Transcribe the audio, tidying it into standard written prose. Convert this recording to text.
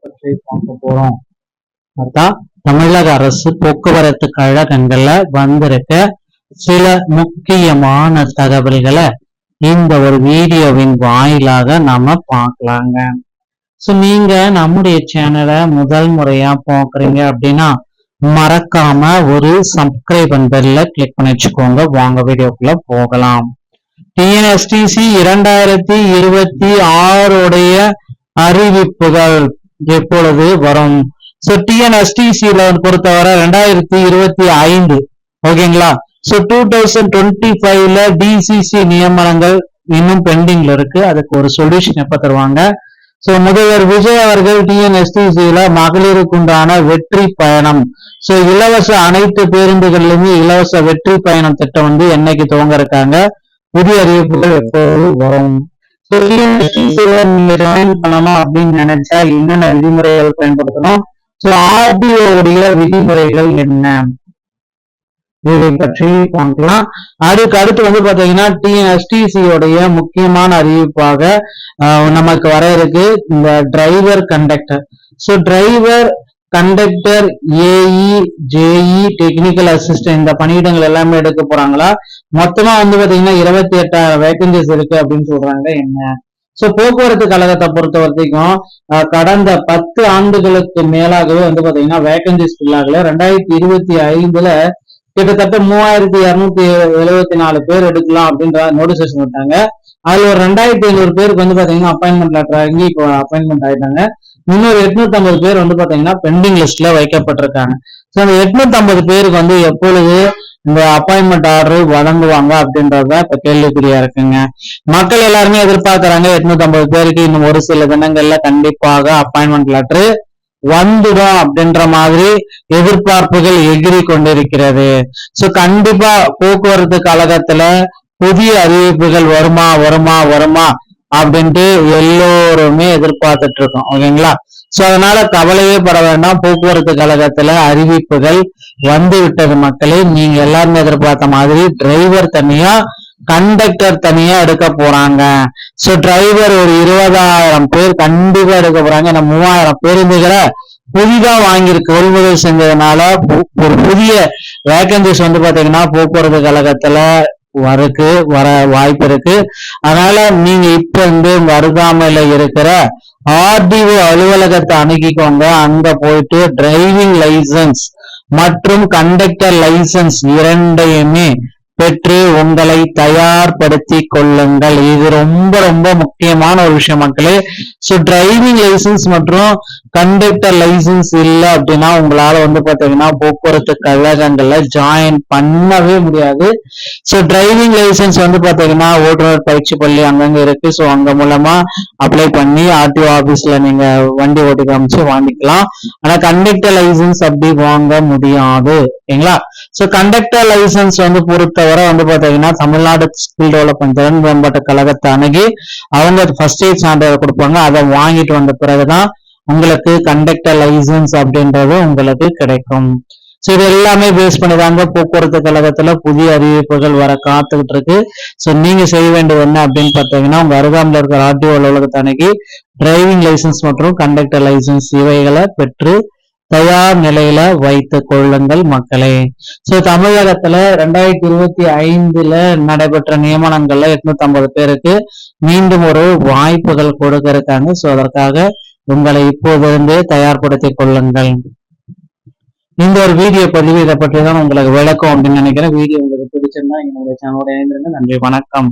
பற்றி பார்க்க போறோம். அதான் தமிழக அரசு போக்குவரத்து கழகங்கள்ல வந்திருக்க சில முக்கியமான தகவல்களை இந்த ஒரு வீடியோவின் வாயிலாக நாம பார்க்கலாங்க. ஸோ நீங்க நம்முடைய சேனலை முதல் முறையா பார்க்குறீங்க அப்படின்னா மறக்காம ஒரு சப்ஸ்கிரைப் பெல்ல கிளிக் பண்ணி வச்சுக்கோங்க. வாங்க வீடியோக்குள்ள போகலாம். டிஎன்எஸ்டிசி 2026 அறிவிப்புகள் எப்பொழுது வரும்? ஸோ டிஎன்எஸ்டிசியில பொறுத்தவரை 2025 ஓகேங்களா. ஸோ 2025ல டிசிசி நியமனங்கள் இன்னும் பெண்டிங்ல இருக்கு. அதுக்கு ஒரு சொல்யூஷன் எப்ப தருவாங்க? ஸோ முதல்வர் விஜய் அவர்கள் டிஎன்எஸ்டிசியில மகளிருக்கு உண்டான வெற்றி பயணம், ஸோ இலவச அனைத்து பேருந்துகளிலுமே இலவச வெற்றி பயணம் திட்டம் என்னைக்கு துவங்க இருக்காங்க? புதிய அறிவிப்புகள் எப்போது வரும்? நீங்க ஜாயின் பண்ணணும் அப்படின்னு நினைச்சா என்னென்ன விதிமுறைகள் பயன்படுத்தணும்? ஸோ ஆர்டிஓ உடைய விதிமுறைகள் என்ன, இதை பற்றி பார்க்கலாம். அதுக்கு அடுத்து பாத்தீங்கன்னா டிஎன்எஸ்டிசி உடைய முக்கியமான அறிவிப்பாக நமக்கு வர இருக்கு இந்த driver conductor. So driver conductor, AE, JE, technical assistant இந்த பணியிடங்கள் எல்லாமே எடுக்க போறாங்களா? மொத்தமா பாத்தீங்கன்னா 28,000 வேகன்சிஸ் இருக்கு அப்படின்னு சொல்றாங்க. என்ன? சோ போக்குவரத்து கழகத்தை பொறுத்த வரைக்கும் கடந்த 10 ஆண்டுகளுக்கு மேலாகவே பாத்தீங்கன்னா வேகன்சிஸ் ஃபில் ஆகல. 2025ல கிட்டத்தட்ட 3274 பேர் எடுக்கலாம் அப்படின்ற நோட்டிபிகேஷன் விட்டாங்க. அதுல ஒரு 2500 பேருக்கு பாத்தீங்கன்னா அப்பாயின்மெண்ட் லெட்டர் வாங்கி இப்போ அப்பாயின்மெண்ட் ஆயிட்டாங்க. இன்னொரு 850 பேர் பாத்தீங்கன்னா பெண்டிங் லிஸ்ட்ல வைக்கப்பட்டிருக்காங்க. ஸோ அந்த 850 பேருக்கு எப்பொழுது இந்த அப்பாயின்மெண்ட் ஆர்டர் வழங்குவாங்க அப்படின்றதுதான் இப்ப கேள்விக்குறியா இருக்குங்க. மக்கள் எல்லாருமே எதிர்பார்க்கறாங்க 850 பேருக்கு இன்னும் ஒரு சில தினங்கள்ல கண்டிப்பாக அப்பாயின்மெண்ட் லெட்டர் வந்துடும் அப்படின்ற மாதிரி எதிர்பார்ப்புகள் எகிரி கொண்டிருக்கிறது. சோ கண்டிப்பா போக்குவரத்து கழகத்துல புதிய அறிவிப்புகள் வருமா வருமா வருமா அப்படின்ட்டு எல்லோருமே எதிர்பார்த்துட்டு இருக்கோம். ஓகேங்களா. சோ அதனால கவலையே பட வேண்டாம். போக்குவரத்து கழகத்துல அறிவிப்புகள் வந்து விட்டது மக்களே. நீங்க எல்லாருமே எதிர்பார்த்த மாதிரி டிரைவர் தனியா, கண்டக்டர் தனியா எடுக்க போறாங்க. சோ டிரைவர் ஒரு 20,000 பேர் கண்டிப்பா எடுக்க போறாங்க. ஏன்னா 3000 பேருந்துகளை புதிதா வாங்கியிருக்கு கொள்முதல் செஞ்சதுனால ஒரு புதிய வேகன்சிஸ் பாத்தீங்கன்னா போக்குவரத்து கழகத்துல வர வாய்ப்பு இருக்கு. அதனால நீங்க இப்ப உங்க அருகாமையில இருக்கிற ஆர்டிஓ அலுவலகத்தை அணுகிக்கோங்க. அங்க போயிட்டு டிரைவிங் லைசன்ஸ் மற்றும் கண்டக்டர் லைசன்ஸ் இரண்டையுமே பெற்று உங்களை தயார்படுத்தி கொள்ளுங்கள். இது ரொம்ப ரொம்ப முக்கியமான ஒரு விஷயம் மக்களே. ஸோ டிரைவிங் லைசன்ஸ் மற்றும் கண்டக்டர் லைசன்ஸ் இல்லை அப்படின்னா உங்களால பாத்தீங்கன்னா போக்குவரத்து கழகங்கள்ல ஜாயின் பண்ணவே முடியாது. ஸோ டிரைவிங் லைசன்ஸ் பாத்தீங்கன்னா ஓட்டுநர் பயிற்சி பள்ளி அங்கங்க இருக்கு. ஸோ அங்க மூலமா அப்ளை பண்ணி ஆர்டிஓ ஆபீஸ்ல நீங்க வண்டி ஓட்டி காமிச்சு வாங்கிக்கலாம். ஆனா கண்டக்டர் லைசன்ஸ் அப்படி வாங்க முடியாது. ஓகேங்களா. ஸோ கண்டக்டர் லைசன்ஸ் பொறுத்தவரை பாத்தீங்கன்னா தமிழ்நாடு ஸ்கில் டெவலப்மெண்ட் திறன் மேம்பாட்டு கழகத்தை அணுகி அவங்க ஃபர்ஸ்ட் எய்ட் சான்றிதழ் கொடுப்பாங்க. அதை வாங்கிட்டு வந்த பிறகுதான் உங்களுக்கு கண்டக்டர் லைசன்ஸ் அப்படின்றது உங்களுக்கு கிடைக்கும். ஸோ இது எல்லாமே பேஸ் பண்ணிதாங்க போக்குவரத்து கழகத்துல புதிய அறிவிப்புகள் வர காத்துக்கிட்டு இருக்கு. ஸோ நீங்க செய்ய வேண்டியது என்ன அப்படின்னு பாத்தீங்கன்னா உங்க அருகாமையில் இருக்கிற ஆர்டிஓ அலுவலகத்தை அணுகி டிரைவிங் லைசன்ஸ் மற்றும் கண்டக்டர் லைசன்ஸ் இவைகளை பெற்று தயார் நிலையில வைத்துக் கொள்ளுங்கள் மக்களே. சோ தமிழகத்துல 2025ல நடைபெற்ற நியமனங்கள்ல 850 பேருக்கு மீண்டும் ஒரு வாய்ப்புகள் கொடுக்க இருக்காங்க. சோ அதற்காக உங்களை இப்போதிருந்தே தயார்படுத்திக் கொள்ளுங்கள். இந்த ஒரு வீடியோ பதிவு இதை பற்றி தான் உங்களுக்கு விளக்கம் அப்படின்னு நினைக்கிறேன். வீடியோ உங்களுக்கு பிடிச்சிருந்தா என்னுடைய சேனலோட இணைந்திருங்க. நன்றி, வணக்கம்.